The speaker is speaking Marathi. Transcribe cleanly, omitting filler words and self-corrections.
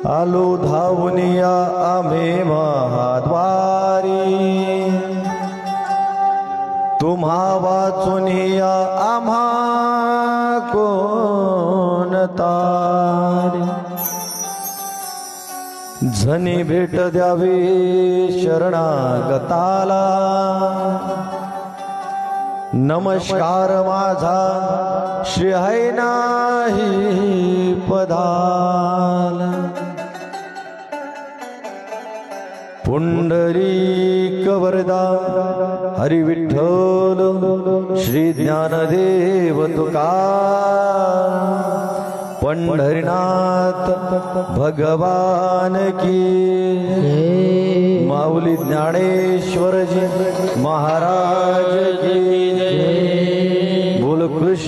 आलो धावूनिया आम्ही महाद्वारी, तुम्हा वाचुनिया आम्हा कोण तारी। झनी भेट द्यावी शरणागताला, नमस्कार माझा श्री है नाही पदाला। पुंडरीक वरदा हरी विठ्ठल श्री ज्ञानदेव तुकार, पंढरीनाथ भगवान की, माऊली ज्ञानेश्वर जी महाराज की।